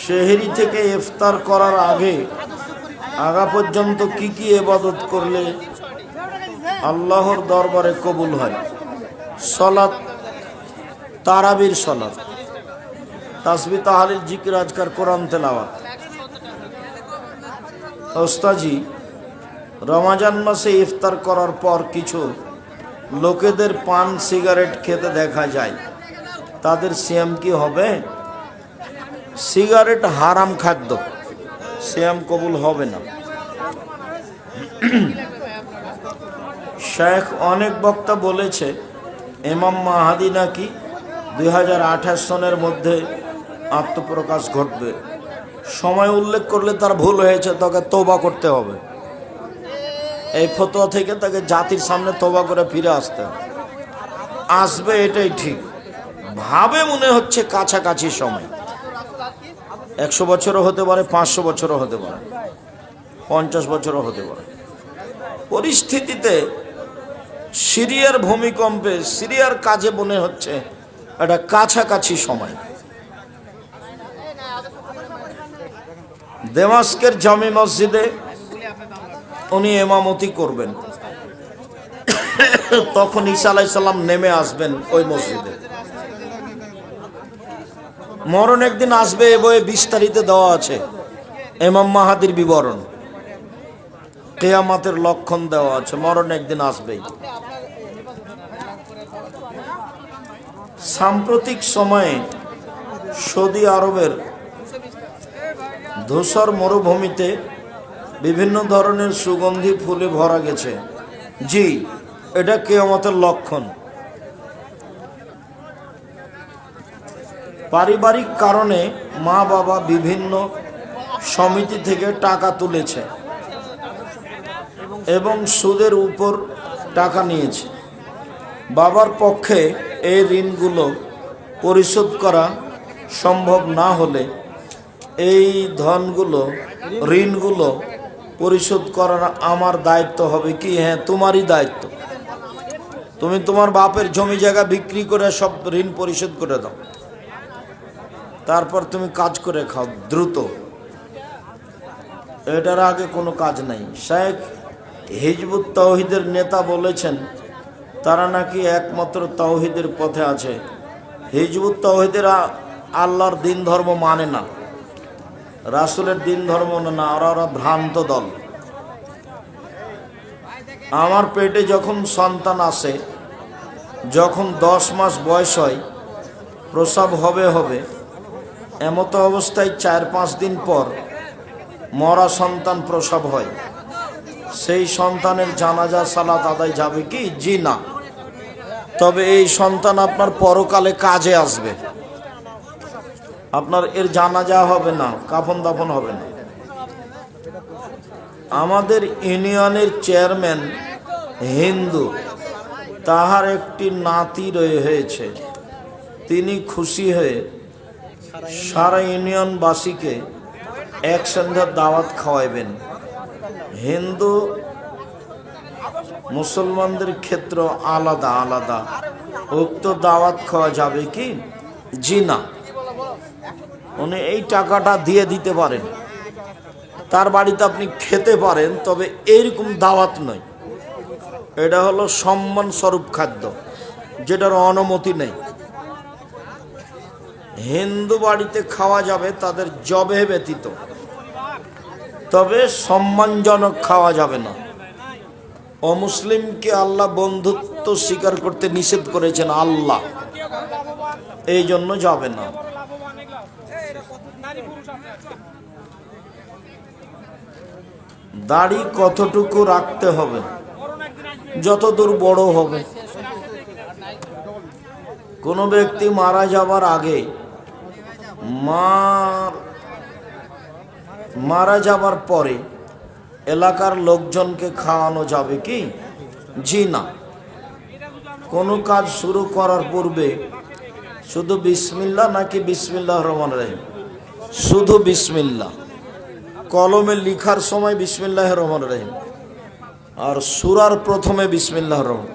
সেহরি থেকে ইফতার করার আগা পর্যন্ত কি কি ইবাদত করলে আল্লাহর দরবারে কবুল হয়? সালাত, তারাবির সালাত, তাসবিহ, তাহলিল, জিকির, আজকার, কোরআন তেলাওয়াত। ওস্তাজি, রমজান মাসে ইফতার করার পর কিছু লোকেদের পান সিগারেট খেতে দেখা যায়, তাদের সিয়াম কি হবে? সিগারেট হারাম খাদ্য, সিয়াম কবুল হবে না। শেখ অনেক বক্তা বলেছে ইমাম মাহাদি নাকি 2028 সনের মধ্যে আত্মপ্রকাশ ঘটবে। সময় উল্লেখ করলে তার ভুল হয়েছে, তাকে তওবা করতে হবে। এই ফতোয়া থেকে তাকে জাতির সামনে তওবা করে ফিরে আসতে হবে। আসবে এটাই ঠিক, ভাবে মনে হচ্ছে কাছাকাছি সময়। 100 বছরও হতে পারে, 500 বছরও হতে পারে, 50 বছরও হতে পারে। পরিস্থিতিতে সিরিয়ার ভূমিকম্পে সিরিয়ার কাজে মনে হচ্ছে এটা কাছাকাছি সময়। দেমাস্কের জামি মসজিদে উনি ইমামতি করবেন, তখন ঈসা আলাইহিস সালাম নেমে আসবেন ওই মসজিদে। মরণ একদিন আসবে, এ বইয়ে বিস্তারিত দেওয়া আছে ইমাম মাহাদির বিবরণ। কিয়ামতের লক্ষণ দেওয়া আছে, মরণ একদিন আসবেই। সাম্প্রতিক সময়ে সৌদি আরবের ধূসর মরুভূমিতে বিভিন্ন ধরনের সুগন্ধি ফুলে ভরা গেছে। জি, এটা কিয়ামতের লক্ষণ। পারিবারিক কারণে মা বাবা বিভিন্ন সমিতি থেকে টাকা তুলেছে এবং সুদের উপর টাকা নিয়েছে। বাবার পক্ষে এই ঋণগুলো পরিশোধ করা সম্ভব না হলে এই ঋণগুলো পরিশোধ করার আমার দায়িত্ব হবে কি? হ্যাঁ, তোমারই দায়িত্ব। তুমি তোমার বাপের জমি জায়গা বিক্রি করে সব ঋণ পরিশোধ করে দাও, তারপর তুমি কাজ করে খাও দ্রুত। এটার আগে কোনো কাজ নাই। শেখ হিজবুত তাওহীদের নেতা বলেছেন তারা নাকি একমাত্র তাওহীদের পথে আছে। হিজবুত তাওহীদেরা আল্লাহর দিন ধর্ম মানে না, রাসূলের দিন ধর্ম না, ওরা ভ্রান্ত দল। আমার পেটে যখন সন্তান আসে, যখন 10 মাস বয়স হয়, প্রসব হবে এমতো অবস্থায় 4-5 দিন পর মরা সন্তান প্রসব হয়। সেই সন্তানের জানাজা সালাত আদায় যাবে কি? জি না। তবে এই সন্তান আপনার পরকালে কাজে আসবে, আপনার এর জানাজা হবে না, কাফন দাফন হবে না। আমাদের ইউনিয়নের চেয়ারম্যান হিন্দু, তাহার একটি নাতি হয়েছে। তিনি খুশি হয়ে সারা ইউনিয়নবাসীকে এক সন্ধ্যার দাওয়াত খাওয়াইবেন। হিন্দু মুসলমানদের ক্ষেত্র আলাদা আলাদা, উক্ত দাওয়াত খাওয়া যাবে কি? জি না। উনি এই টাকাটা দিয়ে দিতে পারেন, তার বাড়িতে আপনি খেতে পারেন, তবে এইরকম দাওয়াত নয়। এটা হলো সম্মান স্বরূপ খাদ্য, যেটার অনুমতি নেই। হিন্দু বাড়িতে খাওয়া যাবে তাদের জবে ব্যতীত, তবে সম্মানজনক খাওয়া যাবে না। অমুসলিমকে আল্লাহ বন্ধুত্ব স্বীকার করতে নিষেধ করেছেন আল্লাহ, এই জন্য যাবে না। দাড়ি কতটুকু রাখতে হবে? যতদূর বড় হবে। কোনো ব্যক্তি মারা যাবার আগে মারা যাবার পরে এলাকার লোকজনকে খাওয়ানো যাবে কি? জি না। কোনো কাজ শুরু করার পূর্বে শুধু বিসমিল্লাহ নাকি বিসমিল্লাহির রহমানির রহিম? শুধু বিসমিল্লাহ। কলমে লিখার সময় বিসমিল্লাহির রহমানির রহিম, আর সূরার প্রথমে বিসমিল্লাহির রহমান।